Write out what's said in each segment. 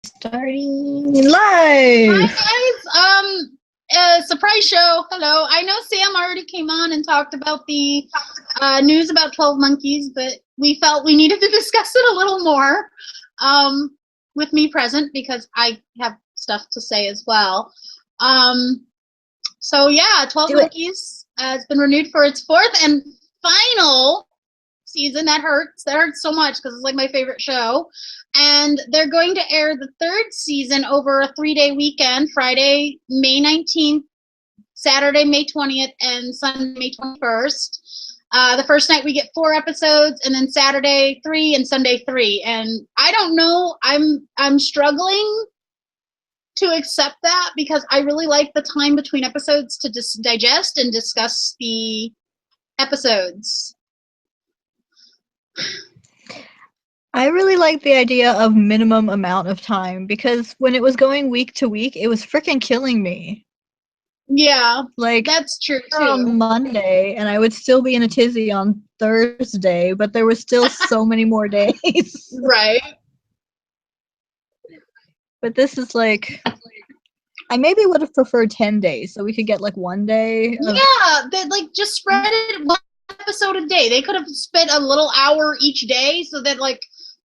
Starting Hi live. guys. Surprise show. Hello. I know Sam already came on and talked about the news about 12 Monkeys, but we felt we needed to discuss it a little more with me present because I have stuff to say as well. So yeah, 12 Do it. Monkeys has been renewed for its fourth and final season. That hurts so much because it's like my favorite show, and they're going to air the third season over a 3-day weekend: Friday May 19th, Saturday May 20th, and Sunday May 21st. The first night we get 4 episodes, and then Saturday 3 and Sunday 3. And I don't know, I'm struggling to accept that because I really like the time between episodes to digest and discuss the episodes. I really like the idea of minimum amount of time because when it was going week to week, it was freaking killing me. Yeah, Like, that's true on too. Monday, and I would still be in a tizzy on Thursday, but there was still so many more days. Right. But this is like, I maybe would have preferred 10 days so we could get like one day of. Yeah, they like just spread it one episode a day. They could have spent a little hour each day so that like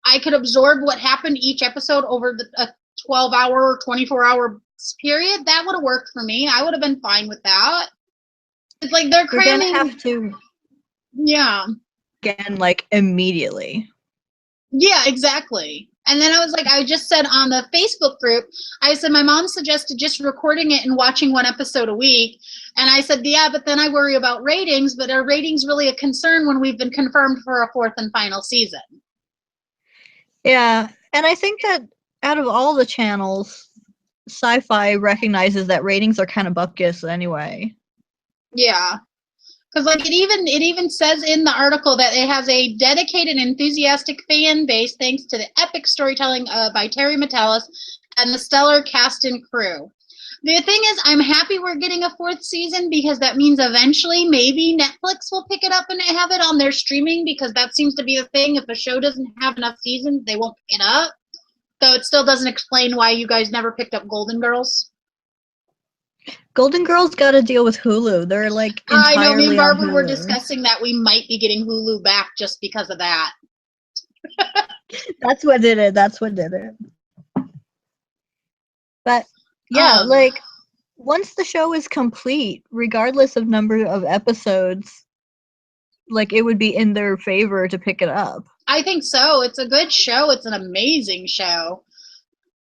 I could absorb what happened each episode over a 12-hour, 24-hour period. That would have worked for me. I would have been fine with that. It's like they're We're gonna cramming. have to Yeah. again, like, immediately. Yeah, exactly. And then I just said on the Facebook group, I said my mom suggested just recording it and watching one episode a week. And I said, yeah, but then I worry about ratings, but are ratings really a concern when we've been confirmed for a fourth and final season? Yeah, and I think that out of all the channels, Sci-Fi recognizes that ratings are kind of bupkis anyway. Yeah. Because like it even says in the article that it has a dedicated, enthusiastic fan base thanks to the epic storytelling by Terry Matalas and the stellar cast and crew. The thing is, I'm happy we're getting a fourth season because that means eventually maybe Netflix will pick it up and have it on their streaming, because that seems to be the thing. If a show doesn't have enough seasons, they won't pick it up. Though it still doesn't explain why you guys never picked up Golden Girls. Golden Girls got to deal with Hulu. They're like I know, me and entirely on Barbara were Hulu. discussing that we might be getting Hulu back just because of that. That's what did it. That's what did it. But yeah, like once the show is complete, regardless of number of episodes, like it would be in their favor to pick it up. I think so. It's a good show. It's an amazing show.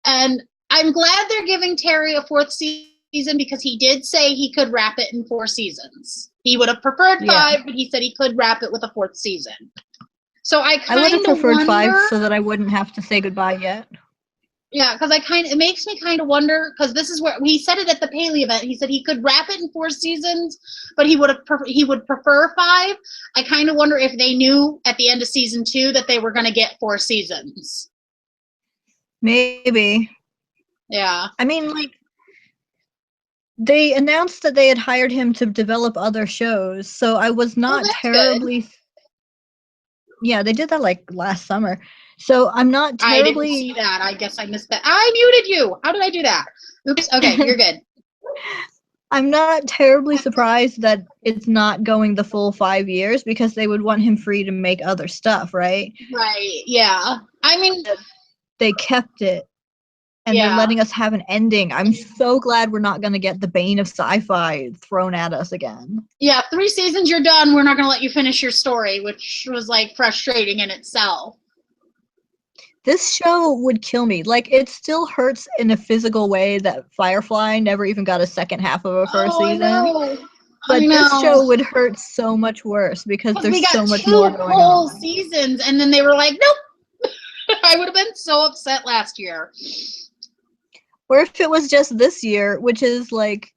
And I'm glad they're giving Terry a fourth season because he did say he could wrap it in 4 seasons. He would have preferred 5, Yeah. but he said he could wrap it with a 4th season. So I I would kind have of preferred wonder, 5 so that I wouldn't have to say goodbye yet. Yeah, because it makes me kind of wonder, because this is where he said it at the Paley event. He said he could wrap it in 4 seasons, but he would prefer 5. I kind of wonder if they knew at the end of season 2 that they were going to get 4 seasons. Maybe. Yeah. I mean, like, they announced that they had hired him to develop other shows, so I was not terribly. Good. Yeah, they did that like last summer. So I'm not terribly. I didn't see that. I guess I missed that. I muted you. How did I do that? Oops. Okay, you're good. I'm not terribly surprised that it's not going the full 5 years because they would want him free to make other stuff, right? Right. Yeah. I mean, they kept it. And they're letting us have an ending. I'm so glad we're not going to get the bane of sci-fi thrown at us again. Yeah, 3 seasons, you're done. We're not going to let you finish your story, which was like frustrating in itself. This show would kill me. Like, it still hurts in a physical way that Firefly never even got a second half of a first season. I know. But this show would hurt so much worse because there's so much more going on. We got 2 whole seasons, and then they were like, nope. I would have been so upset last year. Or if it was just this year, which is like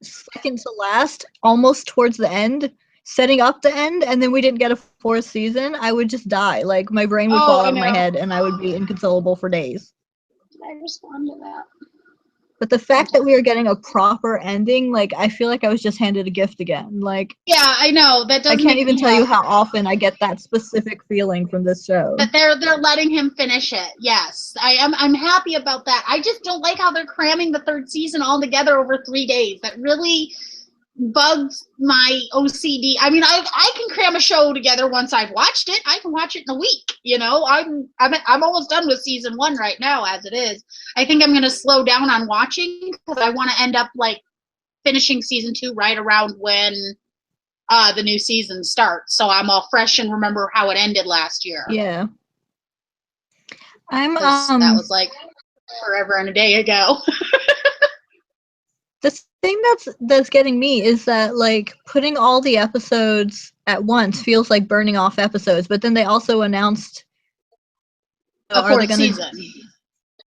second to last, almost towards the end, setting up the end, and then we didn't get a 4th season, I would just die. Like, my brain would fall out of my head, and I would be inconsolable for days. Did I respond to that? But the fact that we are getting a proper ending, like, I feel like I was just handed a gift again. Like, Yeah, I know. That does I can't make even me tell you happy. how often I get that specific feeling from this show. That they're letting him finish it. Yes, I'm happy about that. I just don't like how they're cramming the third season all together over 3 days. That really bugs my OCD. I mean, I can cram a show together once I've watched it. I can watch it in a week. You know, I'm almost done with season 1 right now as it is. I think I'm going to slow down on watching because I want to end up like finishing season 2 right around when the new season starts, so I'm all fresh and remember how it ended last year. Yeah. That was like forever and a day ago. The thing that's getting me is that, like, putting all the episodes at once feels like burning off episodes, but then they also announced A are they fourth gonna season.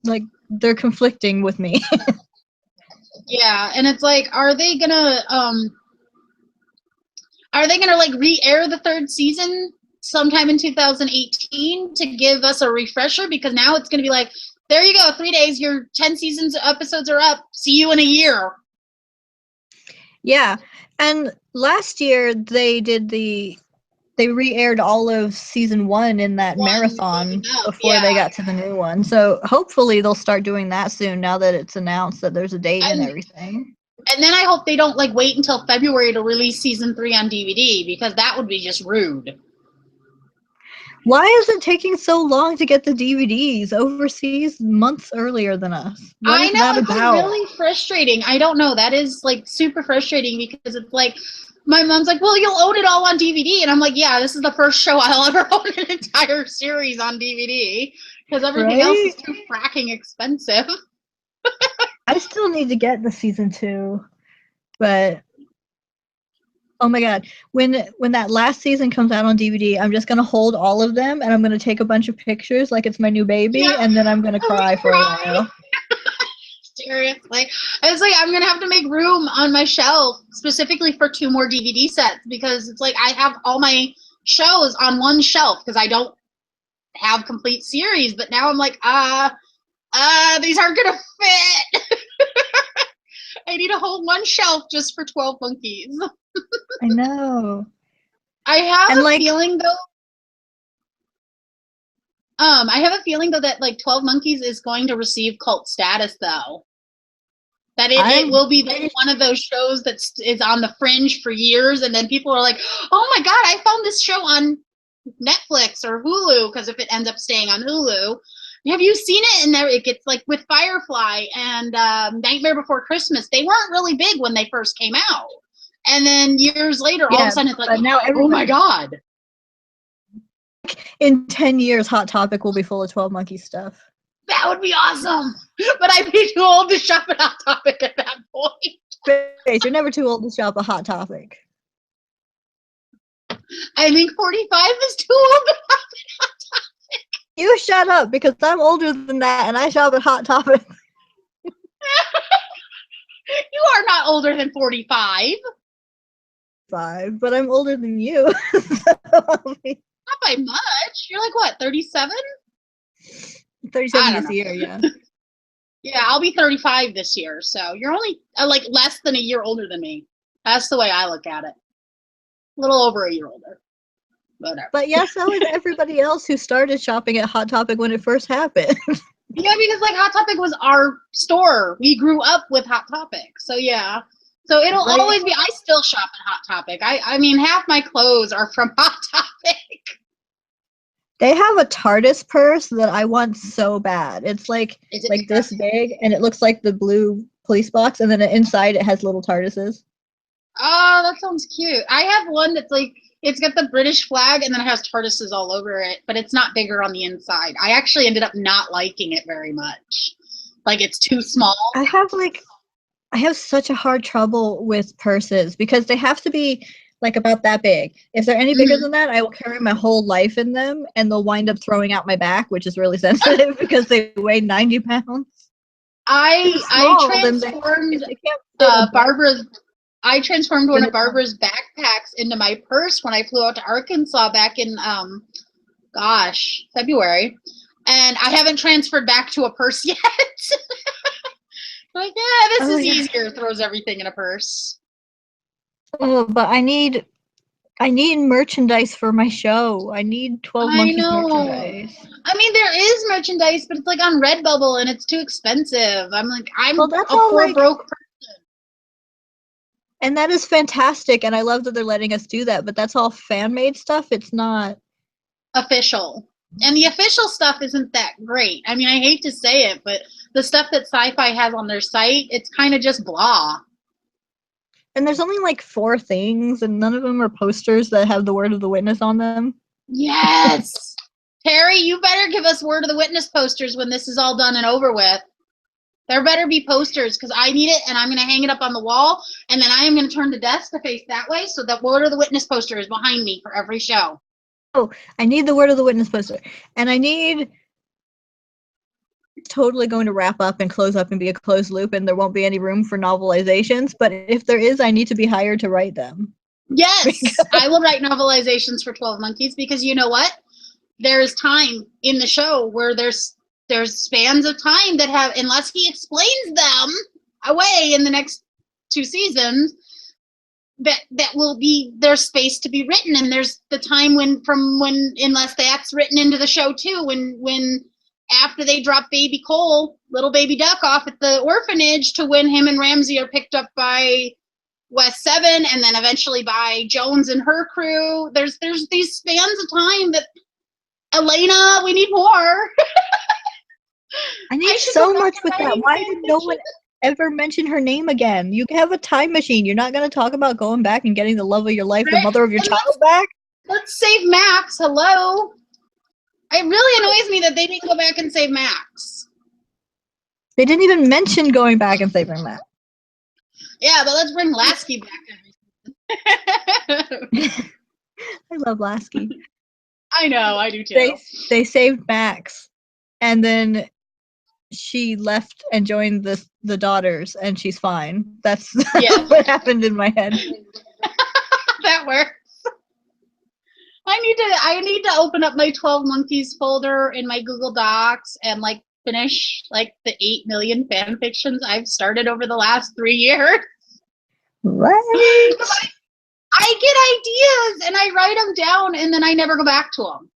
like, they're conflicting with me. Yeah, and it's like, are they gonna like re-air the third season sometime in 2018 to give us a refresher? Because now it's gonna be like, there you go, 3 days, your 10 seasons episodes are up. See you in a year. Yeah, and last year they re-aired all of season 1 in that marathon before they got to the new one. So hopefully they'll start doing that soon now that it's announced that there's a date and everything. And then I hope they don't like wait until February to release season 3 on DVD, because that would be just rude. Why is it taking so long to get the DVDs overseas months earlier than us? What is that about? It's really frustrating. I don't know. That is like super frustrating because it's like, my mom's like, well, you'll own it all on DVD. And I'm like, yeah, this is the first show I'll ever own an entire series on DVD because everything else is too fracking expensive. I still need to get the season 2, but oh my god, when that last season comes out on DVD, I'm just gonna hold all of them and I'm gonna take a bunch of pictures like it's my new baby, and then I'm gonna cry for a while. Seriously, it's like I'm gonna have to make room on my shelf specifically for 2 more DVD sets, because it's like I have all my shows on one shelf because I don't have complete series. But now I'm like, these aren't gonna fit. I need a whole one shelf just for 12 Monkeys. I know. I have a feeling though. I have a feeling though that like 12 Monkeys is going to receive cult status though. That it will be one of those shows that is on the fringe for years, and then people are like, oh my god, I found this show on Netflix or Hulu, because if it ends up staying on Hulu, have you seen it? And there it gets like with Firefly and Nightmare Before Christmas, they weren't really big when they first came out. And then years later, all of a sudden it's like, now oh my god. In 10 years, Hot Topic will be full of 12 Monkeys stuff. That would be awesome. But I'd be too old to shop at Hot Topic at that point. Wait, you're never too old to shop a Hot Topic. I think 45 is too old to shop at Hot Topic. You shut up, because I'm older than that and I shop at Hot Topic. You are not older than 45. But I'm older than you. Not by much. You're like what, 37? 37 this year, yeah. Yeah, I'll be 35 this year, so you're only like less than a year older than me. That's the way I look at it. A little over a year older. Whatever. But yeah, so is everybody else who started shopping at Hot Topic when it first happened. Yeah, because like Hot Topic was our store. We grew up with Hot Topic, so yeah. So it'll always be. I still shop at Hot Topic. I mean, half my clothes are from Hot Topic. They have a TARDIS purse that I want so bad. It's like this big, and it looks like the blue police box, and then inside it has little TARDISes. Oh, that sounds cute. I have one that's like, it's got the British flag, and then it has TARDISes all over it, but it's not bigger on the inside. I actually ended up not liking it very much. Like, it's too small. I have such a hard trouble with purses because they have to be like about that big. If they're any bigger than that, I will carry my whole life in them, and they'll wind up throwing out my back, which is really sensitive because they weigh 90 pounds. I transformed one of Barbara's backpacks into my purse when I flew out to Arkansas back in February, and I haven't transferred back to a purse yet. like, yeah, this Oh, is yeah. easier. Throws everything in a purse. Oh, but I need merchandise for my show. I need 12 I Monkeys know. merchandise. I mean, there is merchandise, but it's like on Redbubble and it's too expensive. I'm like, I'm Well, that's a all poor like, broke person. and that is fantastic, and I love that they're letting us do that, but that's all fan-made stuff. It's not Official. And the official stuff isn't that great. I mean, I hate to say it, but the stuff that Sci-Fi has on their site, it's kind of just blah. and there's only like 4 things, and none of them are posters that have the word of the witness on them. Yes. Terry, you better give us word of the witness posters when this is all done and over with. There better be posters because I need it and I'm going to hang it up on the wall and then I am going to turn the desk to face that way so that word of the witness poster is behind me for every show. Oh, I need the word of the witness poster. And I need totally going to wrap up and close up and be a closed loop and there won't be any room for novelizations, but if there is, I need to be hired to write them. Yes, I will write novelizations for 12 Monkeys because you know what? There's time in the show where there's spans of time that have, unless he explains them away in the next 2 seasons, that will be there's space to be written, and there's the time when unless that's written into the show too, when after they drop baby Cole, little baby duck, off at the orphanage to when him and Ramsey are picked up by West 7 and then eventually by Jones and her crew. There's these spans of time that Elena, we need more. I need so much with that. Why did no one ever mention her name again? You have a time machine. You're not going to talk about going back and getting the love of your life, the mother of your child back? Let's save Max. Hello. It really annoys me that they didn't go back and save Max. They didn't even mention going back and saving Max. Yeah, but let's bring Lasky back every season. I love Lasky. I know, I do too. They saved Max, and then she left and joined the daughters, and she's fine. That's what happened in my head. That works. I need to open up my 12 Monkeys folder in my Google Docs and like finish like the 8 million fan fictions I've started over the last 3 years. Right. I get ideas and I write them down and then I never go back to them.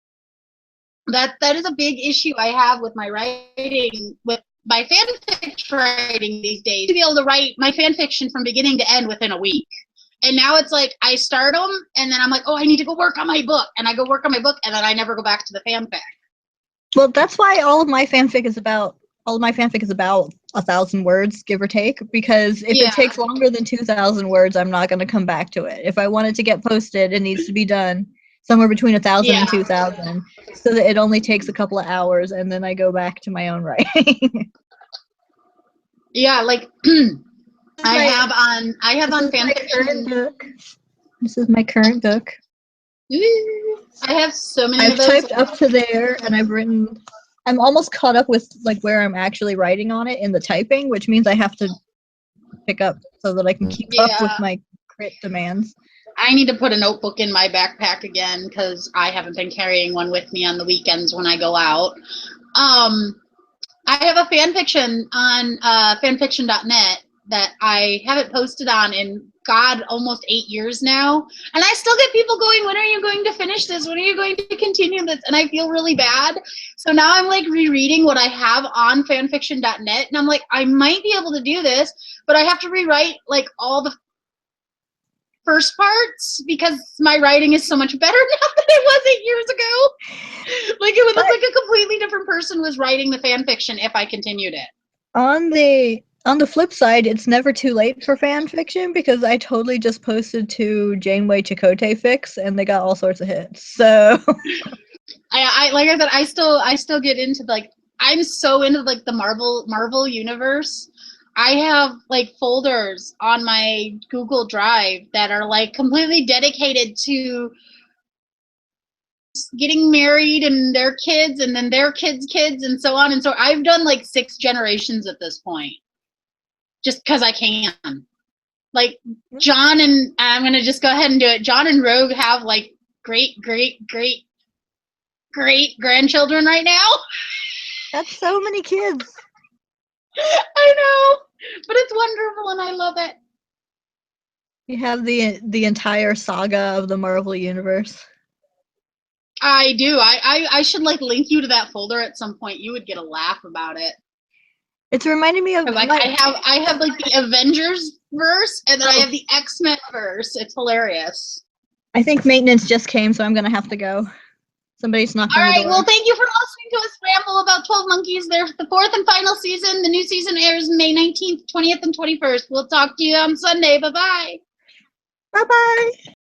That is a big issue I have with my writing, with my fanfic writing these days. To be able to write my fan fiction from beginning to end within a week. And now it's like I start them and then I'm like, oh, I need to go work on my book. And I go work on my book and then I never go back to the fanfic. Well, that's why all of my fanfic is about 1,000 words, give or take, because if it takes longer than 2,000 words, I'm not going to come back to it. If I want it to get posted, it needs to be done somewhere between 1,000 and 2,000, so that it only takes a couple of hours, and then I go back to my own writing. Yeah, like I have on fanfiction. This is my current book. I have so many I've of those. typed up to there, and I'm almost caught up with like where I'm actually writing on it in the typing, which means I have to pick up so that I can keep up with my crit demands. I need to put a notebook in my backpack again because I haven't been carrying one with me on the weekends when I go out. I have a fan fiction on fanfiction.net that I haven't posted on in almost 8 years now, and I still get people going, when are you going to finish this, when are you going to continue this, and I feel really bad. So now I'm like rereading what I have on fanfiction.net, and I'm like, I might be able to do this, but I have to rewrite like all the first parts because my writing is so much better now than it was 8 years ago. Like it would look like a completely different person was writing the fan fiction if I continued it. On the flip side, it's never too late for fan fiction because I totally just posted to Janeway Chakotay fics and they got all sorts of hits. So I like I said, I still get into like, I'm so into like the Marvel universe. I have like folders on my Google Drive that are like completely dedicated to getting married and their kids and then their kids' kids and so on. And so I've done like 6 generations at this point. Just because I can. Like John and I'm gonna just go ahead and do it. John and Rogue have like great grandchildren right now. That's so many kids. I know. But it's wonderful and I love it. You have the entire saga of the Marvel Universe. I do. I should like link you to that folder at some point. You would get a laugh about it. It's reminding me of Like I have like the Avengers verse and then I have the X-Men verse. It's hilarious. I think maintenance just came, so I'm gonna have to go. Somebody's knocked All on the right. door. Well, thank you for listening to us ramble about 12 Monkeys. There's the fourth and final season. The new season airs May 19th, 20th, and 21st. We'll talk to you on Sunday. Bye-bye. Bye-bye.